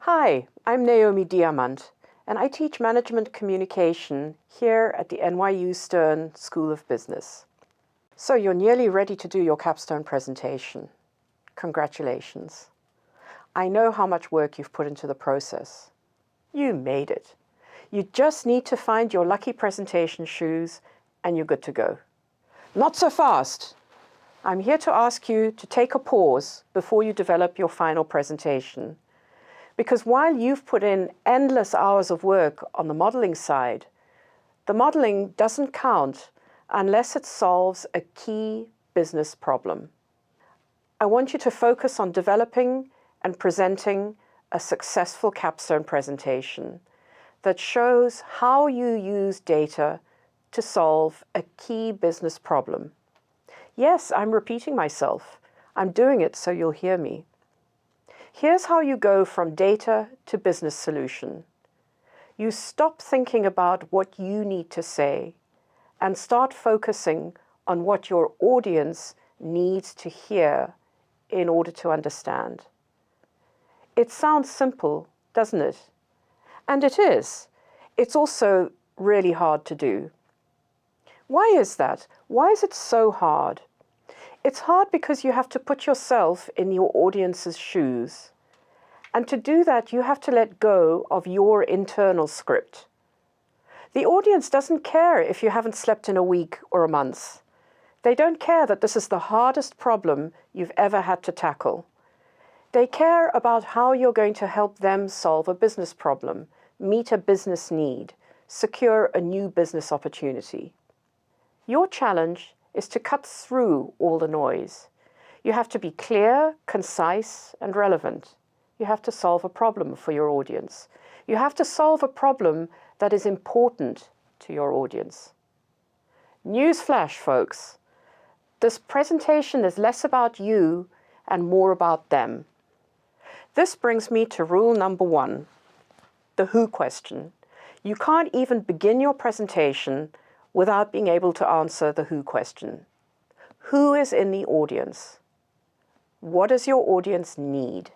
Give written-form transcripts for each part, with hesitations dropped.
Hi, I'm Naomi Diamant, and I teach management communication here at the NYU Stern School of Business. So you're nearly ready to do your capstone presentation. Congratulations. I know how much work you've put into the process. You made it. You just need to find your lucky presentation shoes and you're good to go. Not so fast. I'm here to ask you to take a pause before you develop your final presentation. Because while you've put in endless hours of work on the modeling side, the modeling doesn't count unless it solves a key business problem. I want you to focus on developing and presenting a successful capstone presentation that shows how you use data to solve a key business problem. Yes, I'm repeating myself. I'm doing it so you'll hear me. Here's how you go from data to business solution. You stop thinking about what you need to say and start focusing on what your audience needs to hear in order to understand. It sounds simple, doesn't it? And it is. It's also really hard to do. Why is that? Why is it so hard? It's hard because you have to put yourself in your audience's shoes. And to do that, you have to let go of your internal script. The audience doesn't care if you haven't slept in a week or a month. They don't care that this is the hardest problem you've ever had to tackle. They care about how you're going to help them solve a business problem, meet a business need, secure a new business opportunity. Your challenge is to cut through all the noise. You have to be clear, concise, and relevant. You have to solve a problem for your audience. You have to solve a problem that is important to your audience. Newsflash, folks. This presentation is less about you and more about them. This brings me to rule number 1, the who question. You can't even begin your presentation without being able to answer the who question. Who is in the audience? What does your audience need?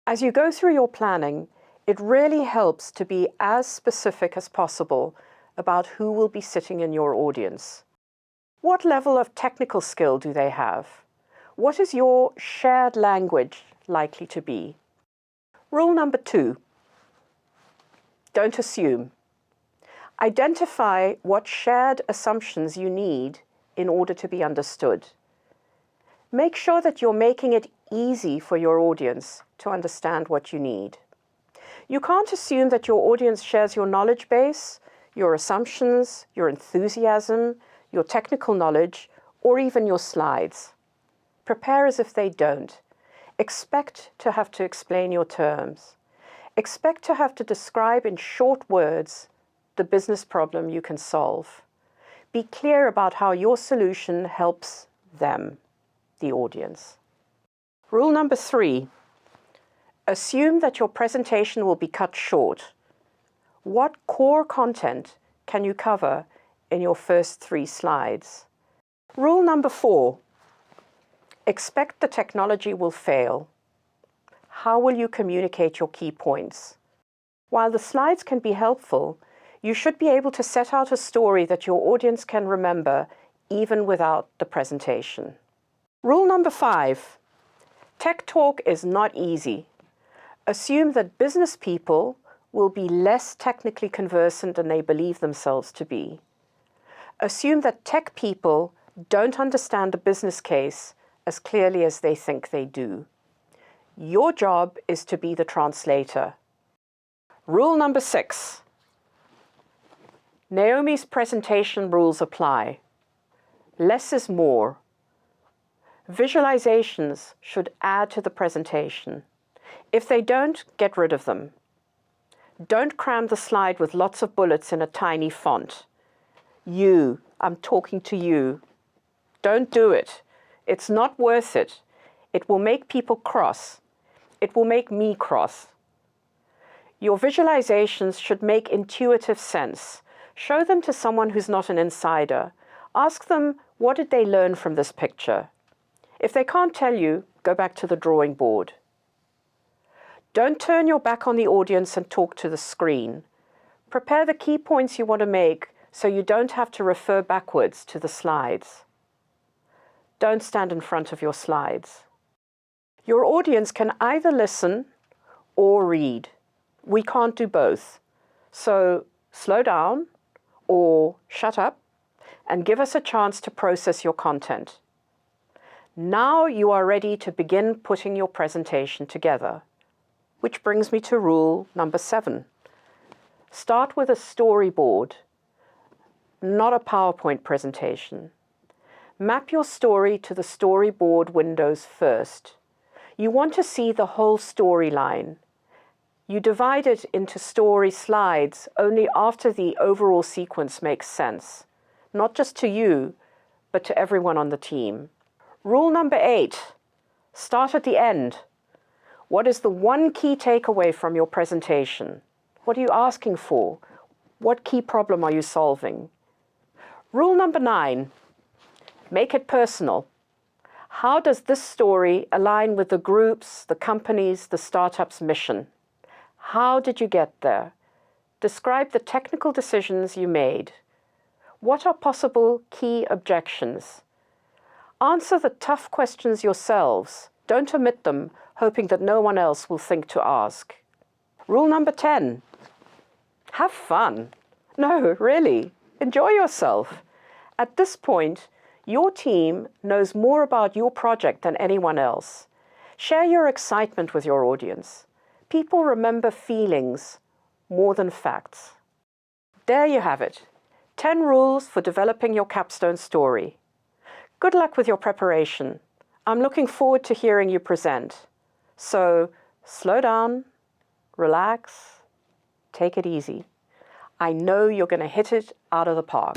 As you go through your planning, it really helps to be as specific as possible about who will be sitting in your audience. What level of technical skill do they have? What is your shared language likely to be? Rule number 2, don't assume. Identify what shared assumptions you need in order to be understood. Make sure that you're making it easy for your audience to understand what you need. You can't assume that your audience shares your knowledge base, your assumptions, your enthusiasm, your technical knowledge, or even your slides. Prepare as if they don't. Expect to have to explain your terms. Expect to have to describe in short words the business problem you can solve. Be clear about how your solution helps them, the audience. Rule number 3, assume that your presentation will be cut short. What core content can you cover in your first 3 slides? Rule number 4, expect the technology will fail. How will you communicate your key points? While the slides can be helpful, you should be able to set out a story that your audience can remember even without the presentation. Rule number 5, tech talk is not easy. Assume that business people will be less technically conversant than they believe themselves to be. Assume that tech people don't understand the business case as clearly as they think they do. Your job is to be the translator. Rule number 6, Naomi's presentation rules apply. Less is more. Visualizations should add to the presentation. If they don't, get rid of them. Don't cram the slide with lots of bullets in a tiny font. You, I'm talking to you. Don't do it. It's not worth it. It will make people cross. It will make me cross. Your visualizations should make intuitive sense. Show them to someone who's not an insider. Ask them, what did they learn from this picture? If they can't tell you, go back to the drawing board. Don't turn your back on the audience and talk to the screen. Prepare the key points you want to make so you don't have to refer backwards to the slides. Don't stand in front of your slides. Your audience can either listen or read. We can't do both. So slow down or shut up and give us a chance to process your content. Now you are ready to begin putting your presentation together. Which brings me to rule number 7. Start with a storyboard, not a PowerPoint presentation. Map your story to the storyboard windows first. You want to see the whole storyline. You divide it into story slides only after the overall sequence makes sense, not just to you, but to everyone on the team. Rule number 8, start at the end. What is the one key takeaway from your presentation? What are you asking for? What key problem are you solving? Rule number 9, make it personal. How does this story align with the group's, the company's, the startup's mission? How did you get there? Describe the technical decisions you made. What are possible key objections? Answer the tough questions yourselves. Don't omit them, hoping that no one else will think to ask. Rule number 10, have fun. No, really, enjoy yourself. At this point, your team knows more about your project than anyone else. Share your excitement with your audience. People remember feelings more than facts. There you have it, 10 rules for developing your capstone story. Good luck with your preparation. I'm looking forward to hearing you present. So slow down, relax, take it easy. I know you're going to hit it out of the park.